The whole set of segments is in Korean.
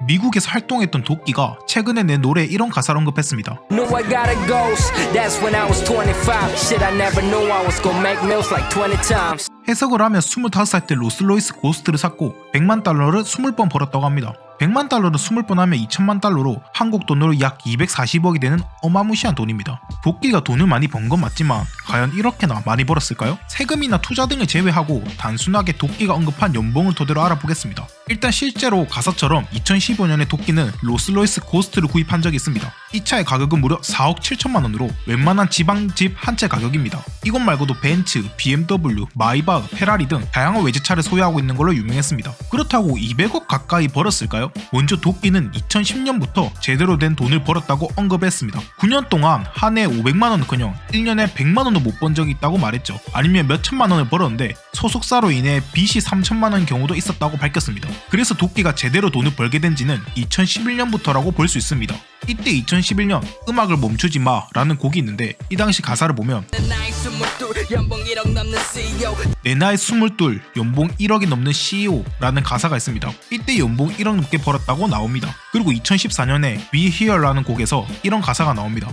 미국에서 활동했던 도끼가 최근에 낸 노래에 이런 가사를 언급했습니다. Knew I got a ghost. That's when I was 25. Shit, I never knew I was gonna make meals like 20 times. 해석을 하면 25살 때 롤스로이스 고스트를 샀고 100만 달러를 20번 벌었다고 합니다. 100만 달러를 20번 하면 2천만 달러로 한국 돈으로 약 240억이 되는 어마무시한 돈입니다. 도끼가 돈을 많이 번 건 맞지만 과연 이렇게나 많이 벌었을까요? 세금이나 투자 등을 제외하고 단순하게 도끼가 언급한 연봉을 토대로 알아보겠습니다. 일단 실제로 가사처럼 2015년에 도끼는 롤스로이스 고스트를 구입한 적이 있습니다. 이 차의 가격은 무려 4억 7천만 원으로 웬만한 지방집 한 채 가격입니다. 이것 말고도 벤츠, BMW, 마이바흐, 페라리 등 다양한 외제차를 소유하고 있는 걸로 유명했습니다. 그렇다고 200억 가까이 벌었을까요? 먼저 도끼는 2010년부터 제대로 된 돈을 벌었다고 언급했습니다. 9년 동안 한 해에 500만 원은커녕 1년에 100만 원도 못 번 적이 있다고 말했죠. 아니면 몇 천만 원을 벌었는데 소속사로 인해 빚이 3천만 원인 경우도 있었다고 밝혔습니다. 그래서 도끼가 제대로 돈을 벌게 된 지는 2011년부터라고 볼 수 있습니다. 이때 2011년 음악을 멈추지 마 라는 곡이 있는데 이 당시 가사를 보면 내 나이 22 연봉 1억이 넘는 CEO 라는 가사가 있습니다. 이때 연봉 1억 넘게 벌었다고 나옵니다. 그리고 2014년에 We Here 라는 곡에서 이런 가사가 나옵니다.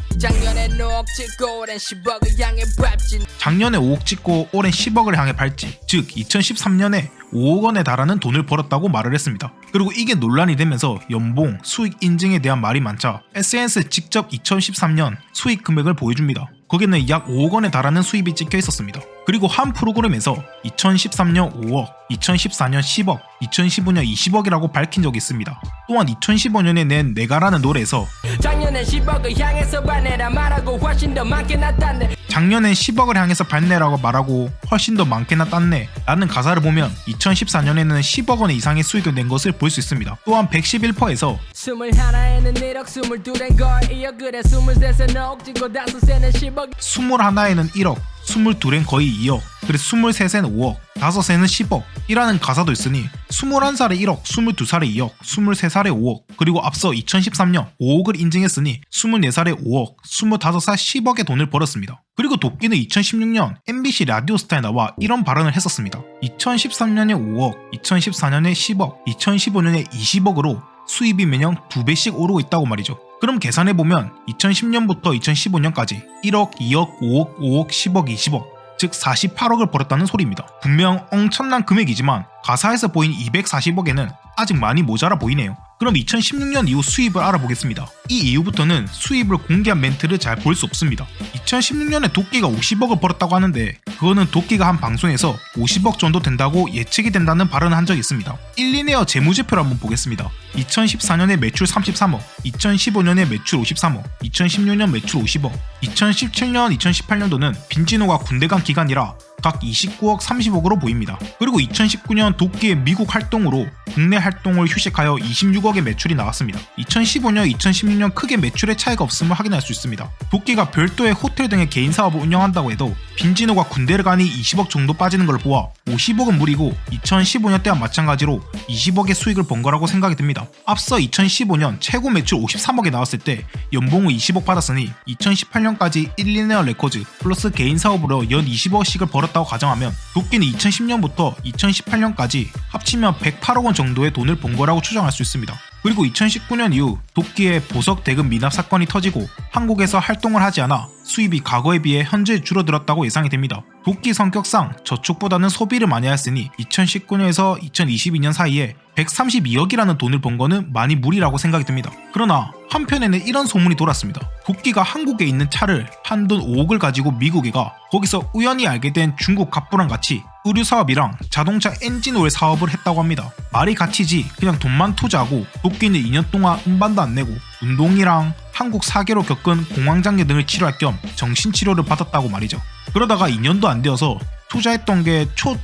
작년에 5억 찍고 올해는 10억을 향해 밟지. 즉 2013년에 5억 원에 달하는 돈을 벌었다고 말을 했습니다. 그리고 이게 논란이 되면서 연봉, 수익 인증에 대한 말이 많자 SNS에 직접 2013년 수익 금액을 보여줍니다. 거기는 약 5억 원에 달하는 수입이 찍혀 있었습니다. 그리고 한 프로그램에서 2013년 5억, 2014년 10억, 2015년 20억이라고 밝힌 적이 있습니다. 또한 2015년에 낸 내가라는 노래에서 작년엔 10억을 향해서 발내라 말하고 훨씬 더 많게 땄네. 작년엔 10억을 향해서 발내라고 말하고 훨씬 더 많게나 땄네 라는 가사를 보면 2014년에는 10억 원 이상의 수익을 낸 것을 볼 수 있습니다. 또한 111%에서 21에는 1억, 22엔 거의 2억, 그래 23에는 억 찍고 5에는 10억 21에는 1억, 22엔 거의 2억, 그래 23에는 5억, 5에는 10억 이라는 가사도 있으니 21살에 1억, 22살에 2억, 23살에 5억, 그리고 앞서 2013년 5억을 인증했으니 24살에 5억, 25살 10억의 돈을 벌었습니다. 그리고 도끼는 2016년 MBC 라디오스타에 나와 이런 발언을 했었습니다. 2013년에 5억, 2014년에 10억, 2015년에 20억으로 수입이 매년 2배씩 오르고 있다고 말이죠. 그럼 계산해보면 2010년부터 2015년까지 1억, 2억, 5억, 5억, 10억, 20억 즉 48억을 벌었다는 소리입니다. 분명 엄청난 금액이지만 가사에서 보인 240억에는 아직 많이 모자라 보이네요. 그럼 2016년 이후 수입을 알아보겠습니다. 이 이후부터는 수입을 공개한 멘트를 잘 볼 수 없습니다. 2016년에 도끼가 50억을 벌었다고 하는데 그거는 도끼가 한 방송에서 50억 정도 된다고 예측이 된다는 발언을 한 적이 있습니다. 일리네어 재무제표를 한번 보겠습니다. 2014년에 매출 33억, 2015년에 매출 53억, 2016년 매출 50억, 2017년, 2018년도는 빈지노가 군대 간 기간이라 각 29억, 30억으로 보입니다. 그리고 2019년 도끼의 미국 활동으로 국내 활동을 휴식하여 26억의 매출이 나왔습니다. 2015년, 2016년 크게 매출의 차이가 없음을 확인할 수 있습니다. 도끼가 별도의 호텔 등의 개인 사업을 운영한다고 해도 빈지노가 군대를 가니 20억 정도 빠지는 걸 보아 50억은 무리고 2015년 때와 마찬가지로 20억의 수익을 번 거라고 생각이 듭니다. 앞서 2015년 최고 매출 53억이 나왔을 때 연봉을 20억 받았으니 2018년까지 일리네어 레코즈 플러스 개인 사업으로 연 20억씩을 벌었다고 가정하면 도끼는 2010년부터 2018년까지 합치면 108억 원 정도의 돈을 번 거라고 추정할 수 있습니다. 그리고 2019년 이후 도끼의 보석 대금 미납 사건이 터지고 한국에서 활동을 하지 않아 수입이 과거에 비해 현재 줄어들었다고 예상이 됩니다. 도끼 성격상 저축보다는 소비를 많이 했으니 2019년에서 2022년 사이에 132억이라는 돈을 번 거는 많이 무리라고 생각이 듭니다. 그러나 한편에는 이런 소문이 돌았습니다. 도끼가 한국에 있는 차를 한돈 5억을 가지고 미국에 가 거기서 우연히 알게 된 중국 갑부랑 같이 의류 사업이랑 자동차 엔진 오일 사업을 했다고 합니다. 말이 같이지 그냥 돈만 투자하고 도끼는 2년 동안 음반도 안 내고 운동이랑 한국 사계로 겪은 공황장애 등을 치료할 겸 정신치료를 받았다고 말이죠. 그러다가 2년도 안 되어서 투자했던 게 초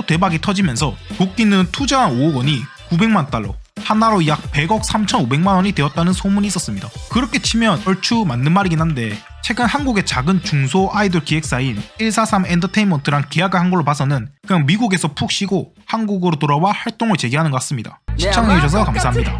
대박이 터지면서 도끼는 투자한 5억 원이 900만 달러 하나로 약 100억 3,500만 원이 되었다는 소문이 있었습니다. 그렇게 치면 얼추 맞는 말이긴 한데 최근 한국의 작은 중소 아이돌 기획사인 143 엔터테인먼트랑 계약을 한 걸로 봐서는 그냥 미국에서 푹 쉬고 한국으로 돌아와 활동을 재개하는 것 같습니다. 시청해주셔서 감사합니다.